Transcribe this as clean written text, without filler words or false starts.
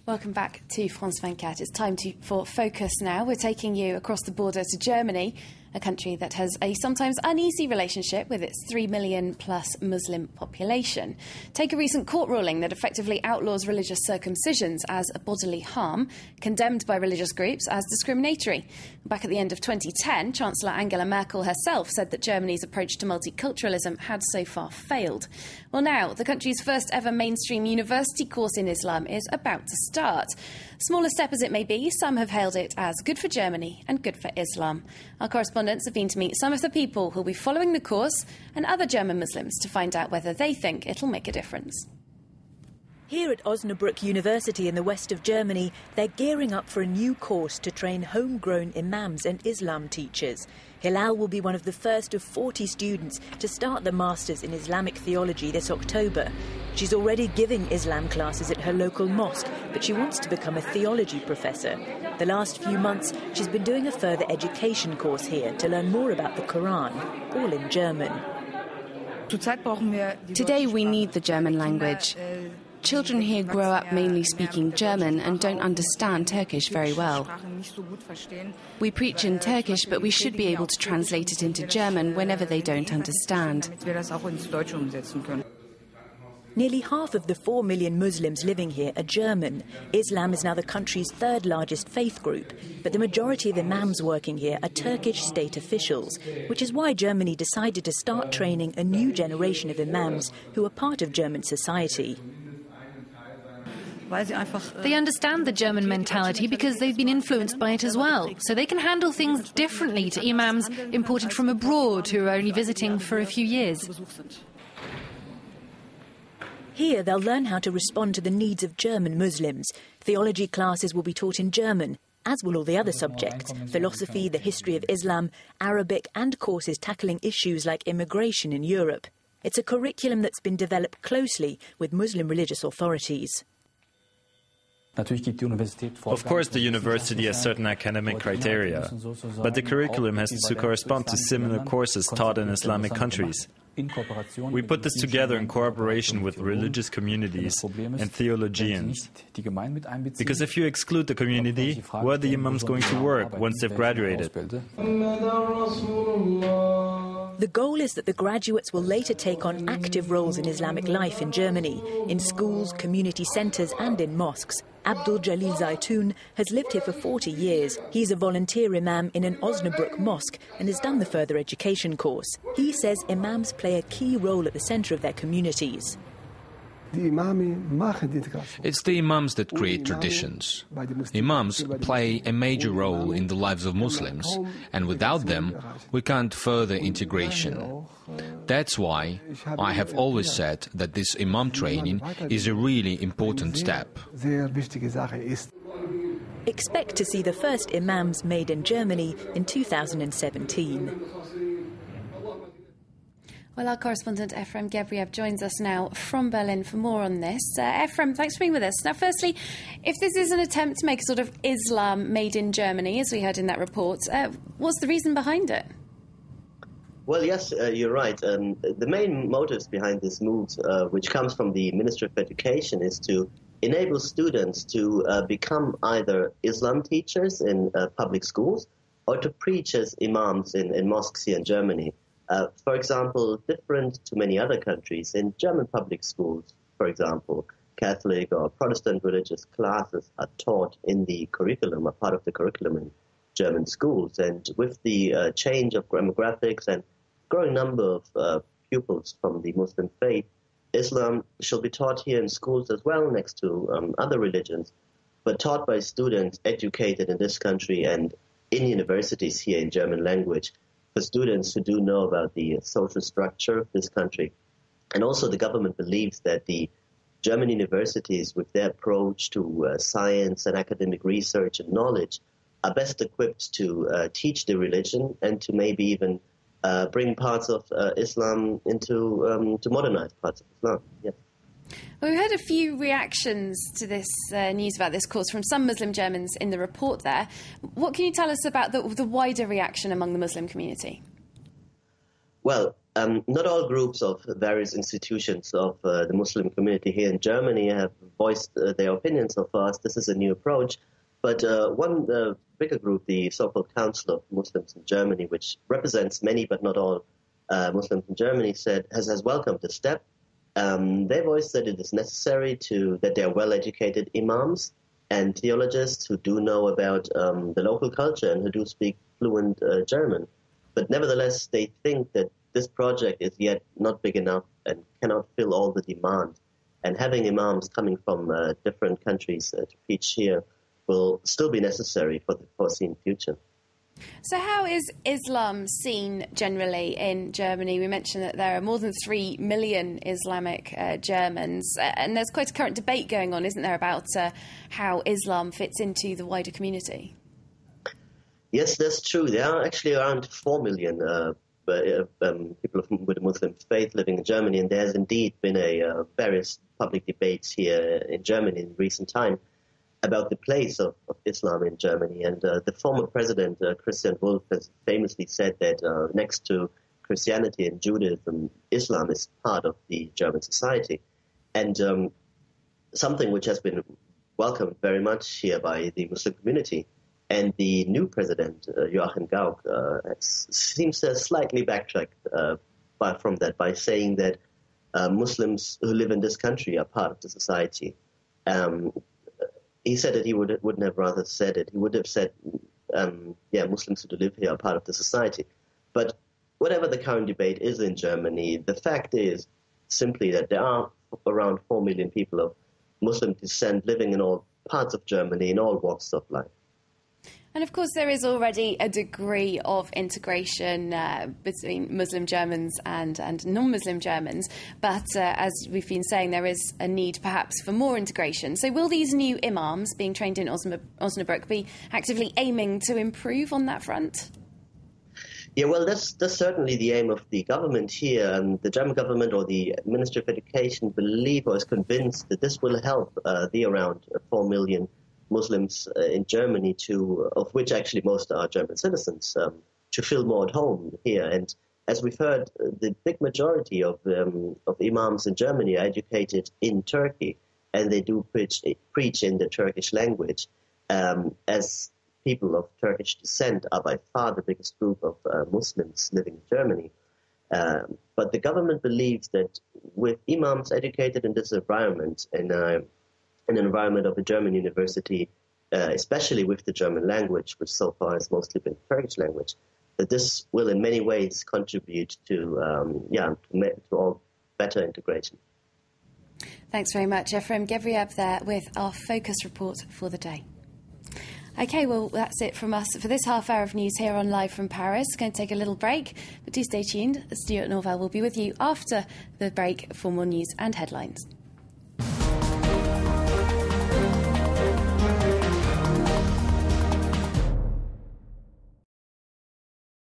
Welcome back to France 24. It's time for Focus now. We're taking you across the border to Germany, a country that has a sometimes uneasy relationship with its 3 million plus Muslim population. Take a recent court ruling that effectively outlaws religious circumcisions as a bodily harm, condemned by religious groups as discriminatory. Back at the end of 2010, Chancellor Angela Merkel herself said that Germany's approach to multiculturalism had so far failed. Well, now, the country's first ever mainstream university course in Islam is about to start. Small a step as it may be, some have hailed it as good for Germany and good for Islam. Our correspondents have been to meet some of the people who'll be following the course and other German Muslims to find out whether they think it'll make a difference. Here at Osnabrück University in the west of Germany, they're gearing up for a new course to train homegrown imams and Islam teachers. Hilal will be one of the first of 40 students to start the Masters in Islamic Theology this October. She's already giving Islam classes at her local mosque, but she wants to become a theology professor. The last few months, she's been doing a further education course here to learn more about the Quran, all in German. Today we need the German language. Children here grow up mainly speaking German and don't understand Turkish very well. We preach in Turkish, but we should be able to translate it into German whenever they don't understand. Nearly half of the 4 million Muslims living here are German. Islam is now the country's third largest faith group, but the majority of imams working here are Turkish state officials, which is why Germany decided to start training a new generation of imams who are part of German society. They understand the German mentality because they've been influenced by it as well, so they can handle things differently to imams imported from abroad who are only visiting for a few years. Here they'll learn how to respond to the needs of German Muslims. Theology classes will be taught in German, as will all the other subjects: philosophy, the history of Islam, Arabic, and courses tackling issues like immigration in Europe. It's a curriculum that's been developed closely with Muslim religious authorities. Of course, the university has certain academic criteria, but the curriculum has to correspond to similar courses taught in Islamic countries. We put this together in cooperation with religious communities and theologians. Because if you exclude the community, where are the imams going to work once they've graduated? The goal is that the graduates will later take on active roles in Islamic life in Germany, in schools, community centres and in mosques. Abdul Jalil Zaitoun has lived here for 40 years. He's a volunteer imam in an Osnabrück mosque and has done the further education course. He says imams play a key role at the centre of their communities. It's the imams that create traditions. Imams play a major role in the lives of Muslims, and without them, we can't further integration. That's why I have always said that this imam training is a really important step. Expect to see the first imams made in Germany in 2017. Well, our correspondent Efrem Gebriev joins us now from Berlin for more on this. Efrem, thanks for being with us. Now, firstly, if this is an attempt to make a sort of Islam made in Germany, as we heard in that report, what's the reason behind it? Well, yes, you're right. The main motives behind this move, which comes from the Ministry of Education, is to enable students to become either Islam teachers in public schools or to preach as imams in mosques here in Germany. For example, different to many other countries, in German public schools, for example, Catholic or Protestant religious classes are taught in the curriculum, are part of the curriculum in German schools. And with the change of demographics and growing number of pupils from the Muslim faith, Islam shall be taught here in schools as well, next to other religions, but taught by students educated in this country and in universities here in German language, for students who do know about the social structure of this country. And also the government believes that the German universities, with their approach to science and academic research and knowledge, are best equipped to teach the religion and to maybe even bring parts of Islam into to modernize parts of Islam. Yes. Well, we heard a few reactions to this news about this course from some Muslim Germans in the report there. What can you tell us about the wider reaction among the Muslim community? Well, not all groups of various institutions of the Muslim community here in Germany have voiced their opinions. So for us, this is a new approach. But one bigger group, the so-called Council of Muslims in Germany, which represents many but not all Muslims in Germany, has welcomed the step. They voiced that it is necessary that they are well-educated imams and theologians who do know about the local culture and who do speak fluent German. But nevertheless, they think that this project is yet not big enough and cannot fill all the demand. And having imams coming from different countries to preach here will still be necessary for the foreseen future. So how is Islam seen generally in Germany? We mentioned that there are more than 3 million Islamic Germans, and there's quite a current debate going on, isn't there, about how Islam fits into the wider community? Yes, that's true. There are actually around 4 million people with a Muslim faith living in Germany, and there has indeed been various public debates here in Germany in recent time about the place of Islam in Germany. And the former president, Christian Wulff, has famously said that next to Christianity and Judaism, Islam is part of the German society. And something which has been welcomed very much here by the Muslim community. And the new president, Joachim Gauck, seems to slightly backtrack from that by saying that Muslims who live in this country are part of the society. He said that he wouldn't have rather said it. He would have said, Muslims who live here are part of the society. But whatever the current debate is in Germany, the fact is simply that there are around 4 million people of Muslim descent living in all parts of Germany, in all walks of life. And of course, there is already a degree of integration between Muslim Germans and non-Muslim Germans. But as we've been saying, there is a need perhaps for more integration. So will these new imams being trained in Osnabrück be actively aiming to improve on that front? Yeah, well, that's certainly the aim of the government here. And the German government or the Ministry of Education believe or is convinced that this will help the around 4 million Muslims in Germany, of which actually most are German citizens, to feel more at home here. And as we've heard, the big majority of imams in Germany are educated in Turkey, and they do preach in the Turkish language. As people of Turkish descent are by far the biggest group of Muslims living in Germany. But the government believes that with imams educated in this environment, in an environment of a German university, especially with the German language, which so far has mostly been Turkish language, that this will in many ways contribute to all better integration. Thanks very much, Efrem Gevriev there with our Focus report for the day. OK, well, that's it from us for this half hour of news here on Live from Paris. Going to take a little break, but do stay tuned. Stuart Norvell will be with you after the break for more news and headlines.